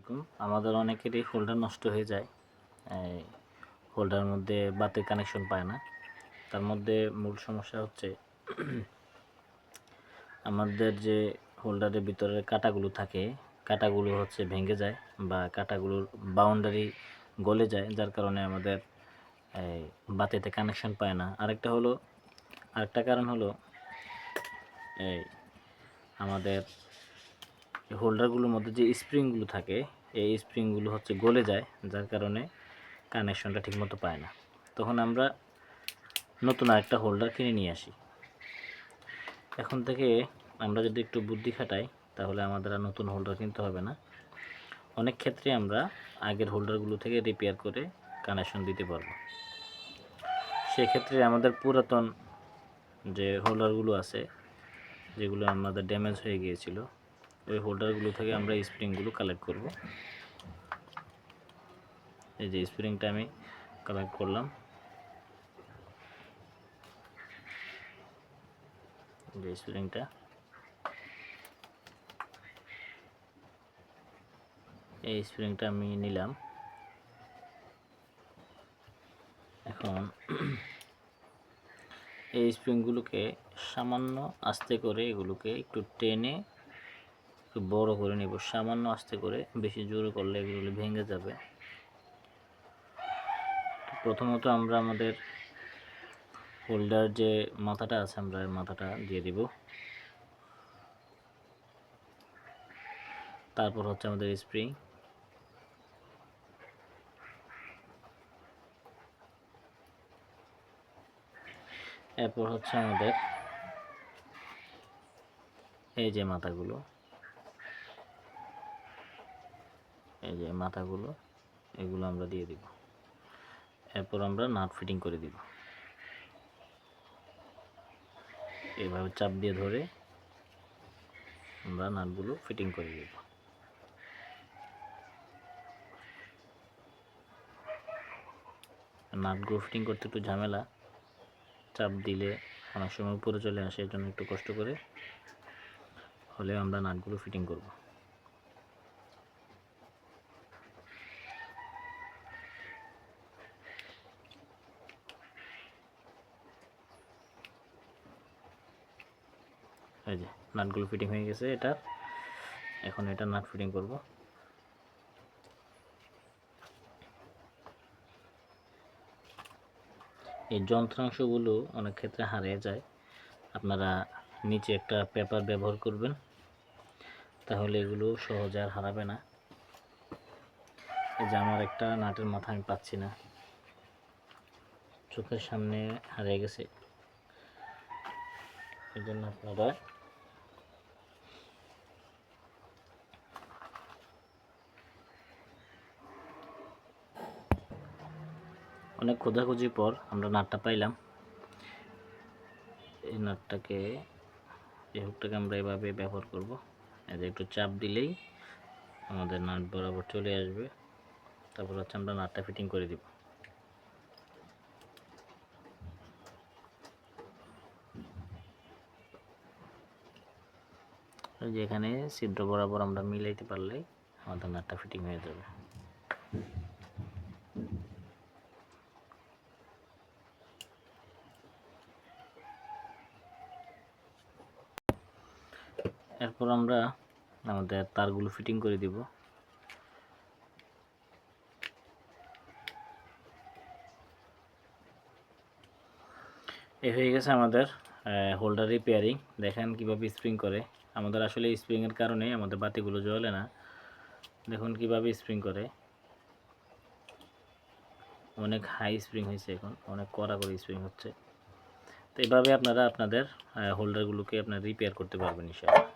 এরকম আমাদের অনেকেরই হোল্ডার নষ্ট হয়ে যায়। এই হোল্ডারের মধ্যে বাতির কানেকশন পায় না। তার মধ্যে মূল সমস্যা হচ্ছে আমাদের যে হোল্ডারের ভিতরে কাঁটাগুলো থাকে, কাঁটাগুলো হচ্ছে ভেঙে যায় বা কাঁটাগুলোর বাউন্ডারি গলে যায়, যার কারণে আমাদের এই বাতিতে কানেকশন পায় না। আরেকটা কারণ হলো এই আমাদের হোল্ডারগুলোর মধ্যে যে স্প্রিংগুলো থাকে, এই স্প্রিংগুলো হচ্ছে গলে যায়, যার কারণে কানেকশনটা ঠিকমতো পায় না। তখন আমরা নতুন আরেকটা হোল্ডার কিনে নিয়ে আসি। এখন থেকে আমরা যদি একটু বুদ্ধি খাটাই তাহলে আমাদের আর নতুন হোল্ডার কিনতে হবে না। অনেক ক্ষেত্রে আমরা আগের হোল্ডারগুলো থেকে রিপেয়ার করে কানেকশন দিতে পারবো। সেক্ষেত্রে আমাদের পুরাতন যে হোল্ডারগুলো আছে, যেগুলো আমাদের ড্যামেজ হয়ে গিয়েছিল, ওই হোল্ডারগুলো থেকে আমরা স্প্রিংগুলো কালেক্ট করব। এই যে স্প্রিংটা আমি কালেক্ট করলাম, যে স্প্রিংটা, এই স্প্রিংটা আমি নিলাম। এখন এই স্প্রিংগুলোকে সামান্য আস্তে করে এগুলোকে একটু টেনে একটু বড় করে নেব। সামান্য আস্তে করে, বেশি জোরে করলে এগুলো ভেঙে যাবে। প্রথমত আমরা আমাদের হোল্ডার যে মাথাটা আছে, আমরা মাথাটা দিয়ে দিব। তারপর হচ্ছে আমাদের স্প্রিং, এরপর হচ্ছে আমাদের এই যে মাথাগুলো, এগুলো আমরা দিয়ে দিব। এরপর আমরা নাট ফিটিং করে দিব। এইভাবে চাপ দিয়ে ধরে আমরা নাটগুলো ফিটিং করে দিব। নাটগুলো ফিটিং করতে একটু ঝামেলা, চাপ দিলে অনেক সময় উপরে চলে আসে, এর জন্য একটু কষ্ট করে হলেও আমরা নাটগুলো ফিটিং করব। এই যে নাটগুলো ফিটিং হয়ে গেছে এটা। এখন এটা নাট ফিটিং করব। এই যন্ত্রাংশগুলো অনেক ক্ষেত্রে হারিয়ে যায়। আপনারা নিচে একটা পেপার ব্যবহার করবেন, তাহলে এগুলো সহজে আর হারাবে না। এই যে আমার একটা নাটের মাথা আমি পাচ্ছি না, চোখের সামনে হারিয়ে গেছে। এই জন্য আপনারা অনেক খোঁজাখুঁজির পর আমরা নাটটা পাইলাম। এই নাটটাকে, এই হুকটাকে আমরা এভাবে ব্যবহার করব। এই যে একটু চাপ দিলেই আমাদের নাট বরাবর চলে আসবে। তারপর হচ্ছে আমরা নাটটা ফিটিং করে দিব। যে এখানে ছিদ্র বরাবর আমরা মিলাইতে পারলেই আমাদের নাটটা ফিটিং হয়ে যাবে। এরপর আমরা আমাদের তারগুলো ফিটিং করে দিব। এই হয়ে গেছে আমাদের হোল্ডার রিপেয়ারিং। দেখেন কিভাবে স্প্রিং করে। আমাদের আসলে স্প্রিংয়ের কারণে আমাদের বাতিগুলো জ্বলে না। দেখুন কিভাবে স্প্রিং করে, অনেক হাই স্প্রিং হয়েছে, এখন অনেক কড়া করে স্প্রিং হচ্ছে। তো এইভাবে আপনারা আপনাদের হোল্ডারগুলোকে আপনারা রিপেয়ার করতে পারবেন ইনশাআল্লাহ।